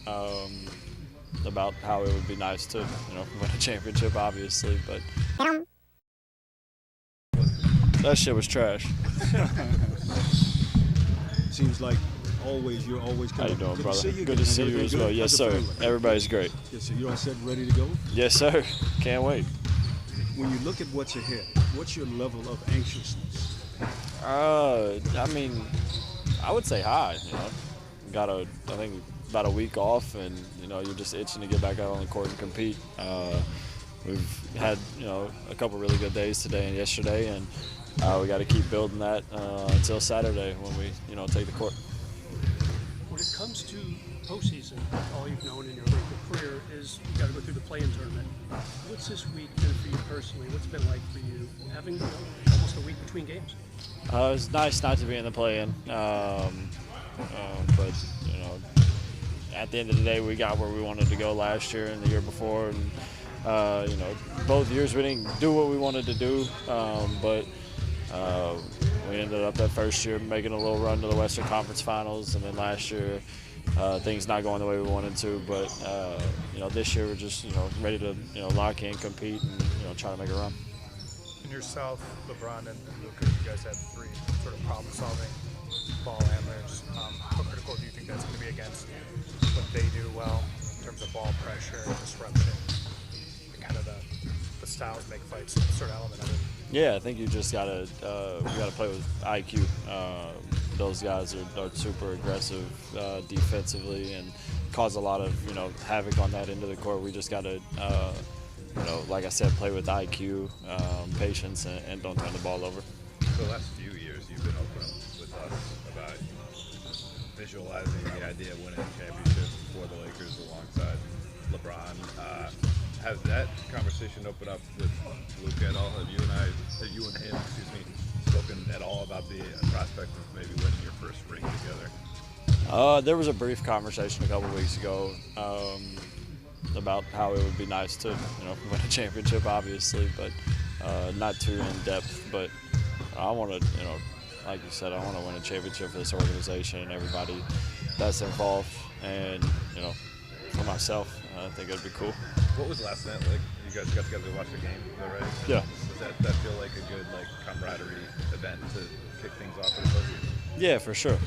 about how it would be nice to, win a championship, obviously, but that shit was trash. Seems like you're always How you doing, brother? Good Good to see you as well. Yes, sir. Everybody's great. Yes, sir. You all set, ready to go? Yes, sir. Can't wait. When you look at what's ahead, what's your level of anxiousness? I mean, I would say high. Got I think about a week off, and you're just itching to get back out on the court and compete. We've had a couple really good days today and yesterday, and we got to keep building that until Saturday when we take the court. When it comes to postseason, all you've known in your legal career is you got to go through the play-in tournament. What's this week been for you personally? What's it been like for you having almost a week between games? It's nice not to be in the play-in, but at the end of the day, we got where we wanted to go last year and the year before, and both years we didn't do what we wanted to do, but we ended up that first year making a little run to the Western Conference Finals, and then last year things not going the way we wanted to. But this year we're just ready to lock in, compete, and try to make a run. And yourself, LeBron, and Luka, you guys had three sort of problem-solving ball handlers. How critical do you think that's going to be against what they do well in terms of ball pressure, disruption, and kind of the styles make fights sort of element of it? Yeah, I think you just gotta play with IQ. Those guys are super aggressive defensively and cause a lot of havoc on that end of the court. We just gotta like I said, play with IQ, patience, and don't turn the ball over. For the last few years, you've been open with us about visualizing the idea of winning a championship for the Lakers alongside LeBron. Has that conversation opened up with Luka at all? Have you and him, spoken at all about the prospect of maybe winning your first ring together? There was a brief conversation a couple weeks ago about how it would be nice to win a championship, obviously, but not too in depth. But I want to, like you said, I want to win a championship for this organization and everybody that's involved, and for myself, I think it'd be cool. What was last night like? You guys got together to watch the game, right? Yeah. Does that feel like a good camaraderie event to kick things off for the postseason? Yeah, for sure.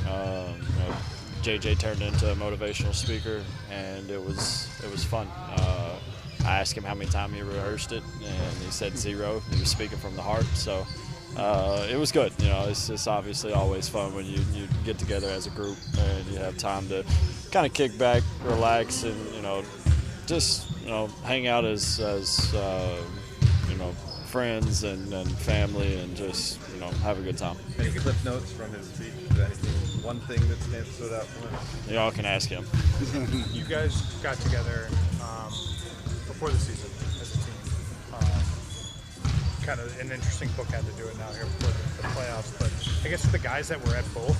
JJ turned into a motivational speaker, and it was fun. I asked him how many times he rehearsed it, and he said 0. He was speaking from the heart, so it was good. It's obviously always fun when you get together as a group and you have time to kind of kick back, relax, and just hang out as friends and family, and just have a good time. Any clip notes from his speech? Is there anything, one thing that stood out from him? Y'all can ask him. You guys got together before the season as a team. Kind of an interesting bookend to do it now here before the playoffs. But I guess for the guys that were at both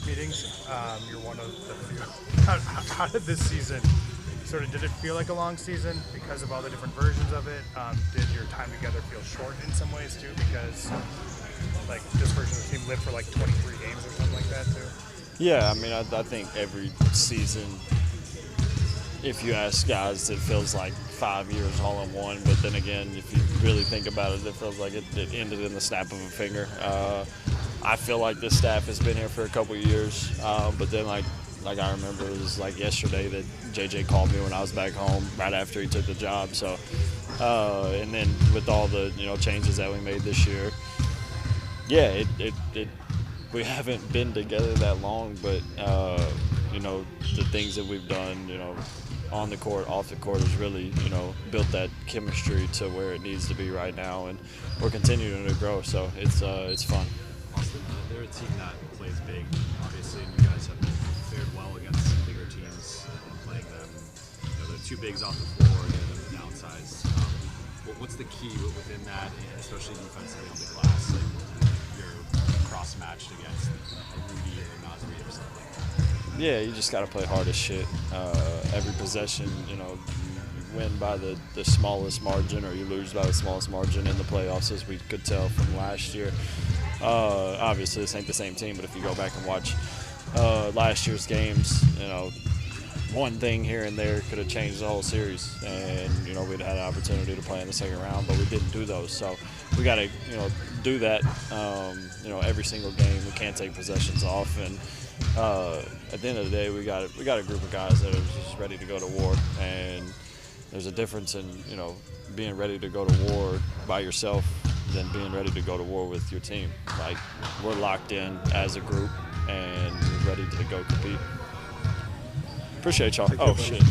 meetings, you're one of the few. How did this season? Did it feel like a long season because of all the different versions of it? Did your time together feel short in some ways too, because this version of the team lived for 23 games or something like that too? Yeah, I mean, I think every season, if you ask guys, it feels like 5 years all in one. But then again, if you really think about it, it feels like it ended in the snap of a finger. I feel like this staff has been here for a couple of years, but then like I remember it was like yesterday that JJ called me when I was back home right after he took the job. So, and then with all the changes that we made this year, yeah, we haven't been together that long, but the things that we've done, on the court, off the court, has really built that chemistry to where it needs to be right now, and we're continuing to grow. So it's fun. Austin, they're a team that plays big, obviously, and you guys have fared well against bigger teams playing them. The two bigs off the floor, the downsized. What's the key within that, especially defensively on the glass? You're cross-matched against a Rudy or Nasri or something like that. Yeah, you just got to play hard as shit. Every possession, you win by the smallest margin, or you lose by the smallest margin in the playoffs, as we could tell from last year. Obviously, this ain't the same team, but if you go back and watch last year's games, one thing here and there could have changed the whole series, and we'd had an opportunity to play in the second round, but we didn't do those. So we got to do that every single game. We can't take possessions off, and at the end of the day, we got a group of guys that are just ready to go to war, and there's a difference in being ready to go to war by yourself than being ready to go to war with your team. Like, we're locked in as a group and ready to go compete. Appreciate y'all. Oh shit.